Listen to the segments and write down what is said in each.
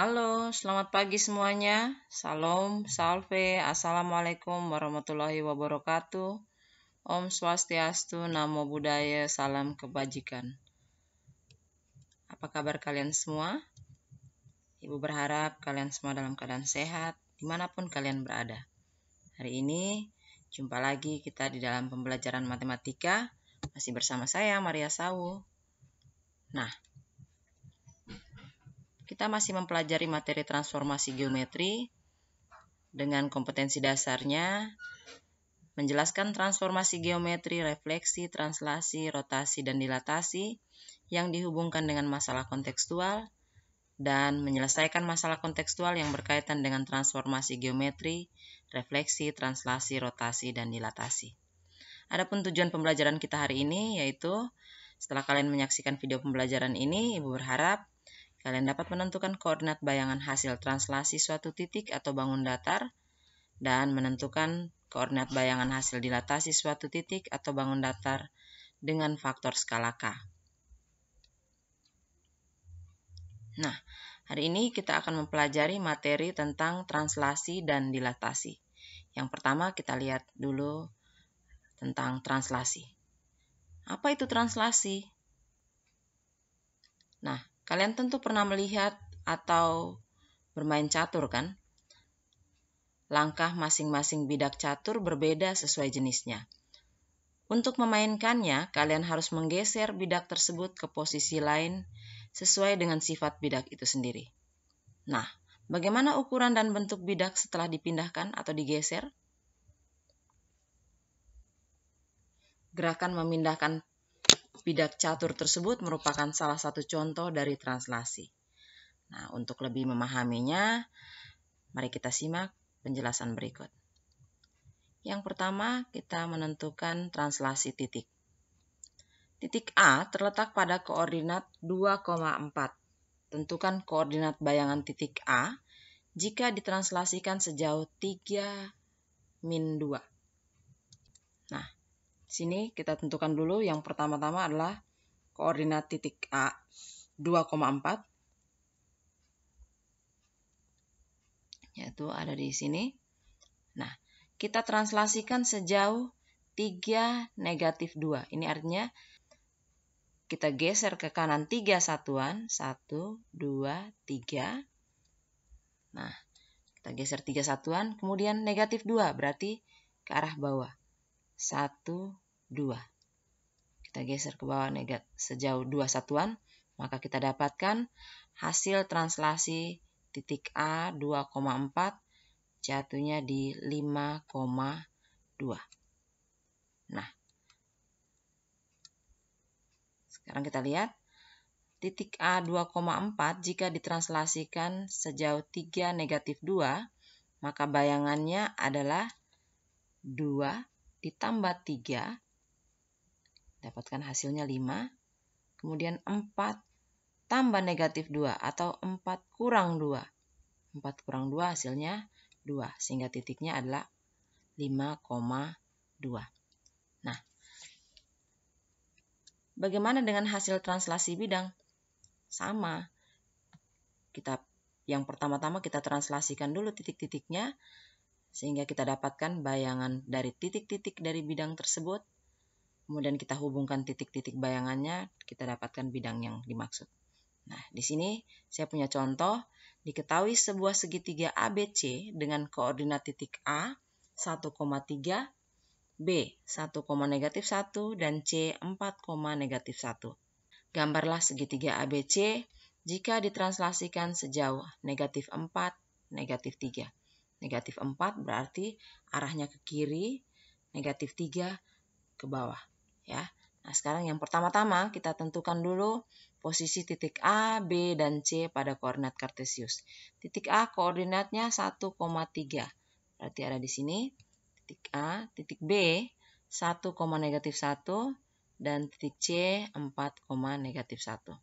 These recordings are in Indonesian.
Halo, selamat pagi semuanya. Salam, salve, assalamualaikum warahmatullahi wabarakatuh. Om Swastiastu, Namo Buddhaya, salam kebajikan. Apa kabar kalian semua? Ibu berharap kalian semua dalam keadaan sehat, dimanapun kalian berada. Hari ini, jumpa lagi kita di dalam pembelajaran matematika, masih bersama saya, Maria Sawu. Nah, kita masih mempelajari materi transformasi geometri dengan kompetensi dasarnya, menjelaskan transformasi geometri, refleksi, translasi, rotasi, dan dilatasi yang dihubungkan dengan masalah kontekstual, dan menyelesaikan masalah kontekstual yang berkaitan dengan transformasi geometri, refleksi, translasi, rotasi, dan dilatasi. Adapun tujuan pembelajaran kita hari ini yaitu, setelah kalian menyaksikan video pembelajaran ini, Ibu berharap kalian dapat menentukan koordinat bayangan hasil translasi suatu titik atau bangun datar, dan menentukan koordinat bayangan hasil dilatasi suatu titik atau bangun datar dengan faktor skala K. Nah, hari ini kita akan mempelajari materi tentang translasi dan dilatasi. Yang pertama kita lihat dulu tentang translasi. Apa itu translasi? Nah, kalian tentu pernah melihat atau bermain catur kan? Langkah masing-masing bidak catur berbeda sesuai jenisnya. Untuk memainkannya, kalian harus menggeser bidak tersebut ke posisi lain sesuai dengan sifat bidak itu sendiri. Nah, bagaimana ukuran dan bentuk bidak setelah dipindahkan atau digeser? Gerakan memindahkan bidak catur tersebut merupakan salah satu contoh dari translasi. Nah, untuk lebih memahaminya, mari kita simak penjelasan berikut. Yang pertama, kita menentukan translasi titik. Titik A terletak pada koordinat 2,4. Tentukan koordinat bayangan titik A jika ditranslasikan sejauh 3-2. Nah, sini kita tentukan dulu yang pertama-tama adalah koordinat titik A 2,4. Yaitu ada di sini. Nah, kita translasikan sejauh 3-2. Ini artinya kita geser ke kanan 3 satuan. 1, 2, 3. Nah, kita geser 3 satuan. Kemudian negatif 2 berarti ke arah bawah. 1, 2. Kita geser ke bawah sejauh 2 satuan. Maka kita dapatkan hasil translasi titik A 2,4 jatuhnya di 5,2. Nah, sekarang kita lihat titik A 2,4 jika ditranslasikan sejauh 3-2, maka bayangannya adalah 2 ditambah 3, dapatkan hasilnya 5, kemudian 4 tambah negatif 2 atau 4 kurang 2. 4 kurang 2 hasilnya 2, sehingga titiknya adalah 5,2. Nah, bagaimana dengan hasil translasi bidang? Sama. Yang pertama-tama kita translasikan dulu titik-titiknya, sehingga kita dapatkan bayangan dari titik-titik dari bidang tersebut. Kemudian kita hubungkan titik-titik bayangannya, kita dapatkan bidang yang dimaksud. Nah, di sini saya punya contoh. Diketahui sebuah segitiga ABC dengan koordinat titik A 1,3, B 1,-1, dan C 4,-1. Gambarlah segitiga ABC jika ditranslasikan sejauh negatif 4, negatif 3. Negatif 4 berarti arahnya ke kiri, negatif 3 ke bawah. Ya. Nah, sekarang yang pertama-tama kita tentukan dulu posisi titik A, B, dan C pada koordinat kartesius. Titik A koordinatnya 1,3. Berarti ada di sini. Titik A, titik B 1,-1, dan titik C 4,-1.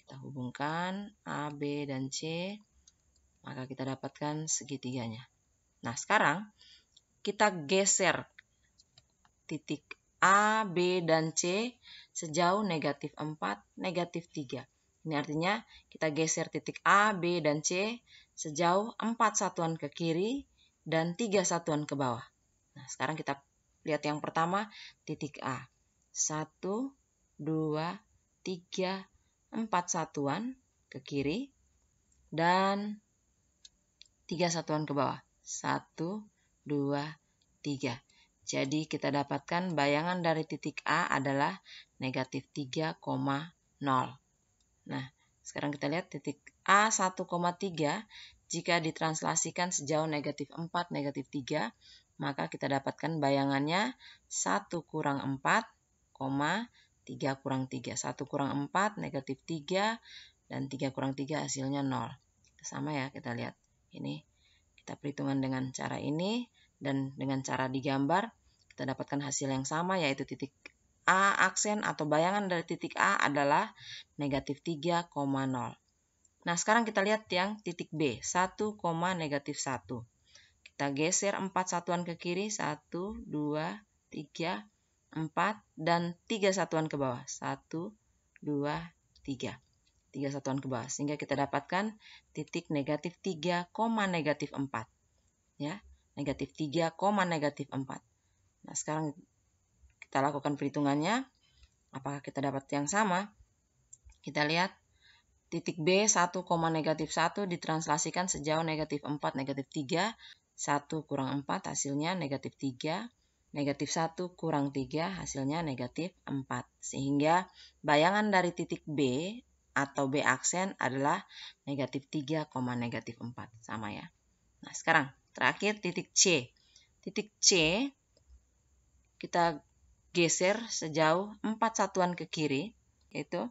Kita hubungkan A, B, dan C, maka kita dapatkan segitiganya. Nah, sekarang kita geser titik A, B, dan C sejauh negatif 4, negatif 3. Ini artinya kita geser titik A, B, dan C sejauh 4 satuan ke kiri dan 3 satuan ke bawah. Nah, sekarang kita lihat yang pertama, titik A. 1, 2, 3, 4 satuan ke kiri dan 3 satuan ke bawah. 1, 2, 3. Jadi kita dapatkan bayangan dari titik A adalah negatif 3,0. Nah, sekarang kita lihat titik A 1,3 jika ditranslasikan sejauh negatif 4, negatif 3, maka kita dapatkan bayangannya 1 kurang 4, 3 kurang 3. 1 kurang 4, negatif 3, dan 3 kurang 3 hasilnya 0. Sama ya, kita lihat. Ini kita perhitungan dengan cara ini, dan dengan cara digambar, kita dapatkan hasil yang sama, yaitu titik A aksen atau bayangan dari titik A adalah negatif 3,0. Nah, sekarang kita lihat yang titik B, 1, negatif 1. Kita geser 4 satuan ke kiri, 1, 2, 3, 4, dan 3 satuan ke bawah, 1, 2, 3. 3 satuan ke bawah, sehingga kita dapatkan titik negatif 3, negatif 4. Ya, negatif 3, negatif 4. Nah, sekarang kita lakukan perhitungannya. Apakah kita dapat yang sama? Kita lihat titik B 1, negatif 1 ditranslasikan sejauh negatif 4, negatif 3. 1 kurang 4 hasilnya negatif 3. Negatif 1 kurang 3 hasilnya negatif 4. Sehingga bayangan dari titik B atau B aksen adalah negatif 3, negatif 4. Sama ya. Nah, sekarang terakhir titik C. Titik C kita geser sejauh 4 satuan ke kiri, yaitu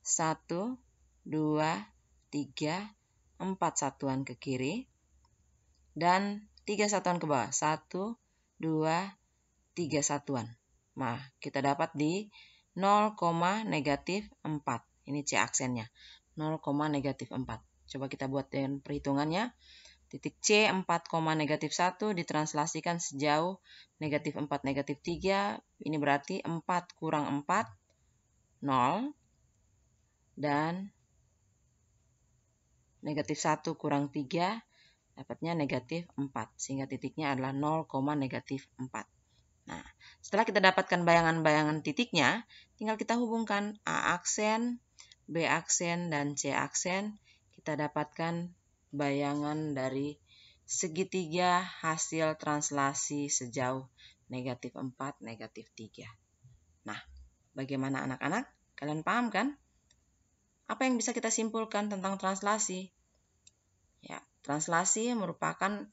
1, 2, 3, 4 satuan ke kiri, dan 3 satuan ke bawah, 1, 2, 3 satuan. Nah, kita dapat di 0, negatif 4. Ini C aksennya, 0, negatif 4. Coba kita buat dengan perhitungannya. Titik C 4, negatif 1 ditranslasikan sejauh negatif 4, negatif 3. Ini berarti 4 kurang 4, 0. Dan negatif 1 kurang 3, dapatnya negatif 4. Sehingga titiknya adalah 0, negatif 4. Nah, setelah kita dapatkan bayangan-bayangan titiknya, tinggal kita hubungkan A aksen, B aksen, dan C aksen. Kita dapatkan bayangan dari segitiga hasil translasi sejauh negatif 4, negatif 3. Nah, bagaimana anak-anak? Kalian paham kan? Apa yang bisa kita simpulkan tentang translasi? Ya, translasi merupakan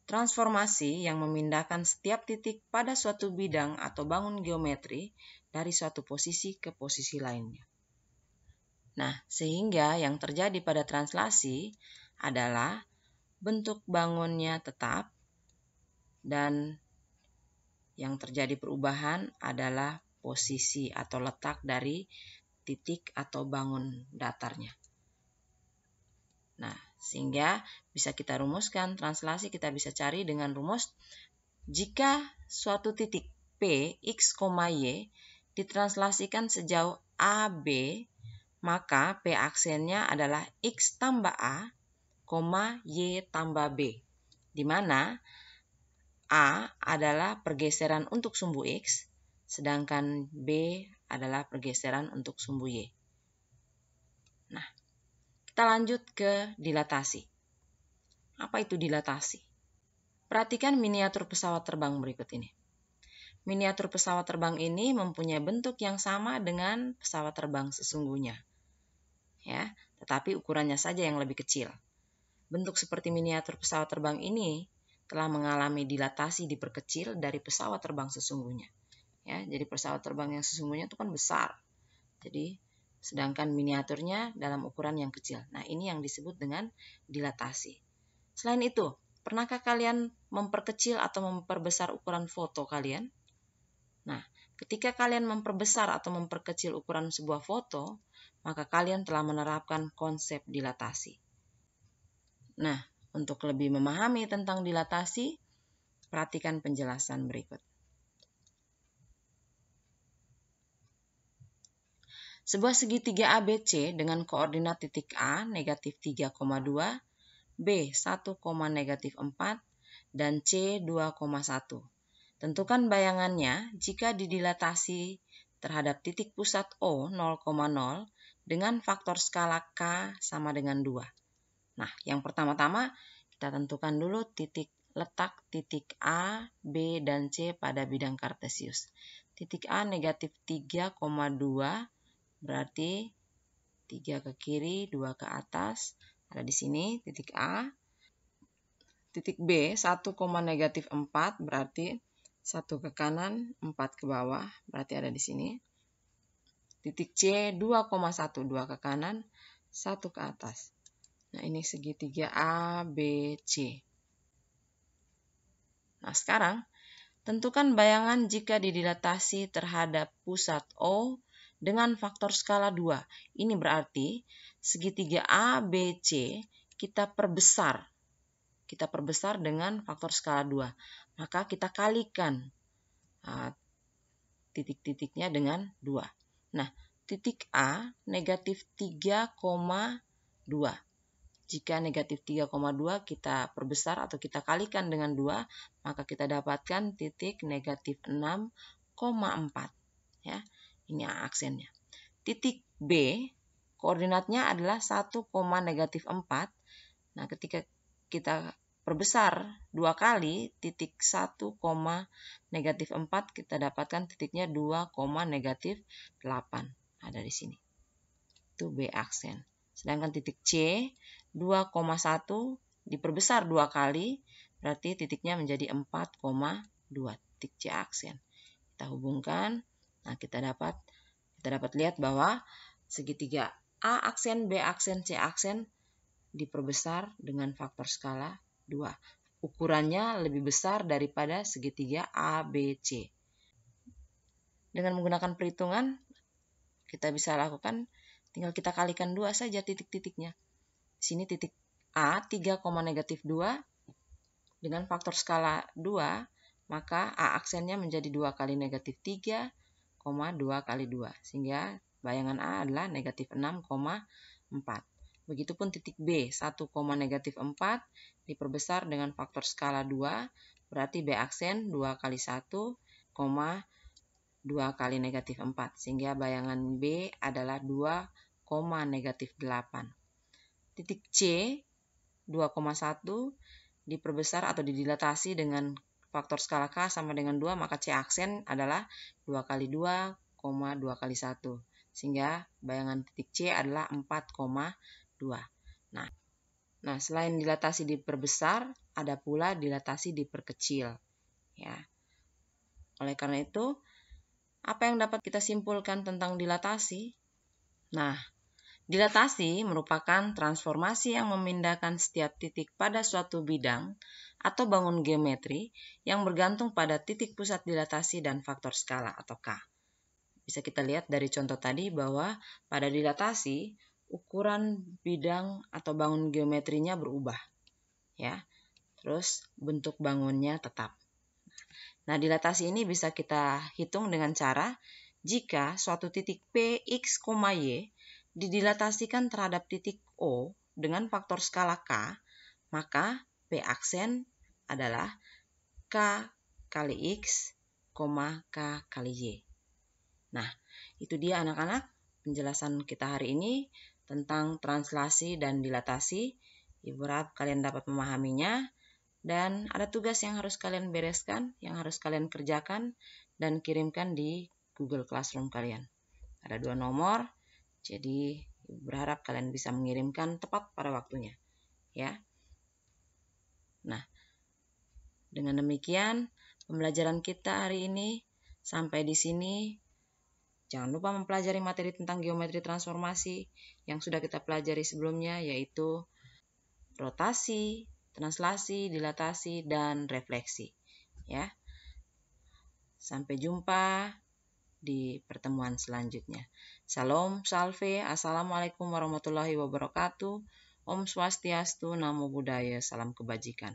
transformasi yang memindahkan setiap titik pada suatu bidang atau bangun geometri dari suatu posisi ke posisi lainnya. Nah, sehingga yang terjadi pada translasi adalah bentuk bangunnya tetap dan yang terjadi perubahan adalah posisi atau letak dari titik atau bangun datarnya. Nah, sehingga bisa kita rumuskan translasi, kita bisa cari dengan rumus jika suatu titik P, X, Y ditranslasikan sejauh AB, maka P aksennya adalah X tambah A, Y tambah B, di mana A adalah pergeseran untuk sumbu X, sedangkan B adalah pergeseran untuk sumbu Y. Nah, kita lanjut ke dilatasi. Apa itu dilatasi? Perhatikan miniatur pesawat terbang berikut ini. Miniatur pesawat terbang ini mempunyai bentuk yang sama dengan pesawat terbang sesungguhnya. Ya, tetapi ukurannya saja yang lebih kecil. Bentuk seperti miniatur pesawat terbang ini telah mengalami dilatasi diperkecil dari pesawat terbang sesungguhnya. Ya, jadi pesawat terbang yang sesungguhnya itu kan besar. Jadi sedangkan miniaturnya dalam ukuran yang kecil. Nah, ini yang disebut dengan dilatasi. Selain itu, pernahkah kalian memperkecil atau memperbesar ukuran foto kalian? Nah, ketika kalian memperbesar atau memperkecil ukuran sebuah foto, maka kalian telah menerapkan konsep dilatasi. Nah, untuk lebih memahami tentang dilatasi, perhatikan penjelasan berikut. Sebuah segitiga ABC dengan koordinat titik A negatif 3,2, B 1, negatif 4, dan C 2,1. Tentukan bayangannya jika didilatasi terhadap titik pusat O 0,0 dengan faktor skala K sama dengan 2. Nah, yang pertama-tama kita tentukan dulu letak titik A, B, dan C pada bidang kartesius. Titik A negatif 3,2 berarti 3 ke kiri, 2 ke atas. Ada di sini titik A. Titik B 1, negatif 4 berarti 1 ke kanan, 4 ke bawah. Berarti ada di sini. Titik C 2,1, 2 ke kanan, 1 ke atas. Nah, ini segitiga A, B, C. Nah, sekarang tentukan bayangan jika didilatasi terhadap pusat O dengan faktor skala 2. Ini berarti segitiga A, B, C kita perbesar. Kita perbesar dengan faktor skala 2. Maka kita kalikan titik-titiknya dengan 2. Nah, titik A negatif 3,2. Jika negatif 3,2 kita perbesar atau kita kalikan dengan 2, maka kita dapatkan titik negatif 6,4. Ya, ini aksennya. Titik B, koordinatnya adalah 1, negatif 4. Nah, ketika kita perbesar 2 kali, titik 1, negatif 4, kita dapatkan titiknya 2, negatif 8. Ada di sini. Itu B aksen. Sedangkan titik C, 2,1 diperbesar 2 kali, berarti titiknya menjadi 4,2. Titik C aksen. Kita hubungkan, nah kita dapat lihat bahwa segitiga A aksen, B aksen, C aksen diperbesar dengan faktor skala 2. Ukurannya lebih besar daripada segitiga ABC. Dengan menggunakan perhitungan, kita bisa lakukan, tinggal kita kalikan 2 saja titik-titiknya. Di sini titik A 3, negatif 2 dengan faktor skala 2, maka A aksennya menjadi 2 kali negatif 3, 2 kali 2. Sehingga bayangan A adalah negatif 6,4. Begitupun titik B 1, negatif 4 diperbesar dengan faktor skala 2, berarti B aksen 2 kali 1, 2 kali negatif 4. Sehingga bayangan B adalah 2, negatif 8. Titik C 2,1 diperbesar atau didilatasi dengan faktor skala K sama dengan 2, maka C aksen adalah 2 kali 2, 2 kali 1. Sehingga bayangan titik C adalah 4,2. Nah, selain dilatasi diperbesar, ada pula dilatasi diperkecil. Ya. Oleh karena itu, apa yang dapat kita simpulkan tentang dilatasi? Nah, dilatasi merupakan transformasi yang memindahkan setiap titik pada suatu bidang atau bangun geometri yang bergantung pada titik pusat dilatasi dan faktor skala atau K. Bisa kita lihat dari contoh tadi bahwa pada dilatasi, ukuran bidang atau bangun geometrinya berubah. Ya. Terus bentuk bangunnya tetap. Nah, dilatasi ini bisa kita hitung dengan cara jika suatu titik P, X, Y didilatasikan terhadap titik O dengan faktor skala K, maka P aksen adalah K kali X, K kali Y. Nah, itu dia anak-anak penjelasan kita hari ini tentang translasi dan dilatasi. Ibu harap kalian dapat memahaminya. Dan ada tugas yang harus kalian bereskan, yang harus kalian kerjakan, dan kirimkan di Google Classroom kalian. Ada 2 nomor, jadi berharap kalian bisa mengirimkan tepat pada waktunya. Ya. Nah, dengan demikian, pembelajaran kita hari ini sampai di sini. Jangan lupa mempelajari materi tentang geometri transformasi yang sudah kita pelajari sebelumnya, yaitu rotasi, translasi, dilatasi, dan refleksi. Ya. Sampai jumpa di pertemuan selanjutnya. Salam, salve, assalamualaikum warahmatullahi wabarakatuh. Om Swastiastu, Namo Buddhaya, salam kebajikan.